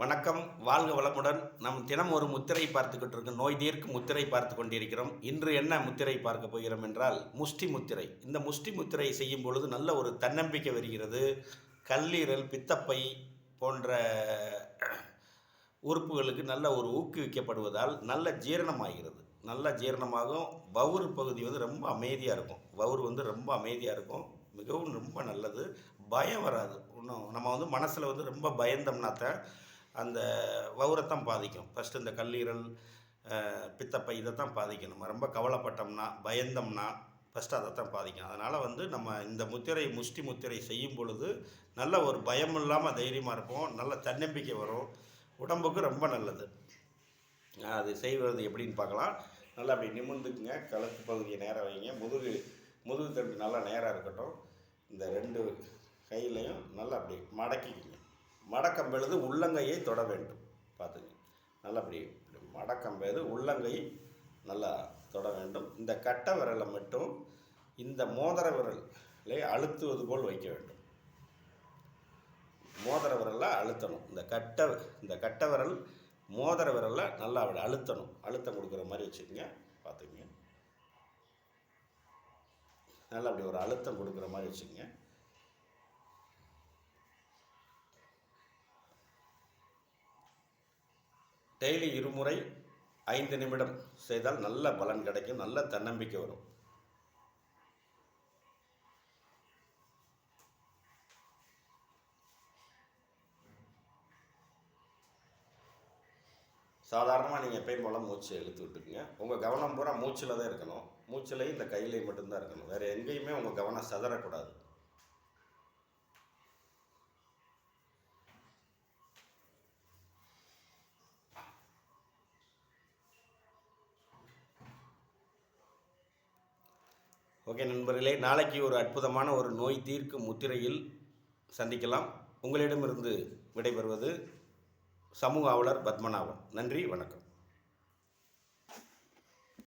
வணக்கம், வாழ்க வளமுடன். நம் தினம் ஒரு முத்திரை பார்த்துக்கிட்டு இருக்கோம். நோய் தீர்க்கும் முத்திரை பார்த்து கொண்டிருக்கிறோம். இன்று என்ன முத்திரை பார்க்க போகிறோம் என்றால் முஷ்டி முத்திரை. இந்த முஷ்டி முத்திரை செய்யும் பொழுது நல்ல ஒரு தன்னம்பிக்கை வருகிறது. கல்லீரல், பித்தப்பை போன்ற உறுப்புகளுக்கு நல்ல ஒரு ஊக்குவிக்கப்படுவதால் நல்ல ஜீரணமாகிறது. நல்ல ஜீரணமாகும். வவுறு பகுதி ரொம்ப அமைதியாக இருக்கும். வவுறு ரொம்ப அமைதியாக இருக்கும். மிகவும் ரொம்ப நல்லது. பயம் வராது. இன்னும் நம்ம மனசில் ரொம்ப பயந்தோம்னாத்தான் அந்த வவுரைத்தான் பாதிக்கும். ஃபஸ்ட்டு இந்த கல்லீரல், பித்தப்பை இதைத்தான் பாதிக்கும். நம்ம ரொம்ப கவலைப்பட்டோம்னா, பயந்தோம்னா ஃபஸ்ட்டு அதைத்தான் பாதிக்கும். அதனால் நம்ம இந்த முத்திரை, முஷ்டி முத்திரை செய்யும் பொழுது நல்ல ஒரு பயம் இல்லாமல் தைரியமாக இருப்போம். நல்ல தன்னம்பிக்கை வரும். உடம்புக்கு ரொம்ப நல்லது. அது செய்வது எப்படின்னு பார்க்கலாம். நல்லா அப்படி நிமிர்ந்துக்குங்க. கழுத்து பகுதியை நேராக வைங்க. முதுகு தண்டு நல்லா நேராக இருக்கட்டும். இந்த 2 கையிலையும் நல்லா அப்படி மடக்கிக்குங்க. மடக்கம் பொழுது உள்ளங்கையை தொட வேண்டும். பார்த்துங்க. நல்லா அப்படி மடக்கம் பொழுது உள்ளங்கை நல்லா தொட வேண்டும். இந்த கட்டை விரலை மட்டும் இந்த மோதிர விரலை அழுத்துவது போல் வைக்க வேண்டும். மோதிர விரலை அழுத்தணும். இந்த கட்டை விரல் மோதிர விரலை நல்லா அப்படி அழுத்தணும். அழுத்தம் கொடுக்குற மாதிரி வச்சுக்கோங்க. பார்த்துக்குங்க. நல்லா அப்படி ஒரு அழுத்தம் கொடுக்குற மாதிரி வச்சுக்கோங்க. டெய்லி 2 முறை 5 நிமிடம் செய்தால் நல்ல பலன் கிடைக்கும். நல்ல தன்னம்பிக்கை வரும். சாதாரணமாக நீங்கள் எப்பயும் போல் மூச்சு இழுத்து விட்டுக்குங்க. உங்கள் கவனம் பூரா மூச்சில் தான் இருக்கணும். மூச்சிலையும் இந்த கையிலையும் மட்டும்தான் இருக்கணும். வேறு எங்கேயுமே உங்கள் கவனம் சதறக்கூடாது. ஓகே நண்பர்களே, நாளைக்கு ஒரு அற்புதமான ஒரு நோய் தீர்க்கும் முத்திரையில் சந்திக்கலாம். உங்களிடமிருந்து விடைபெறுவது சமூக ஆவலர் பத்மநாபன். நன்றி, வணக்கம்.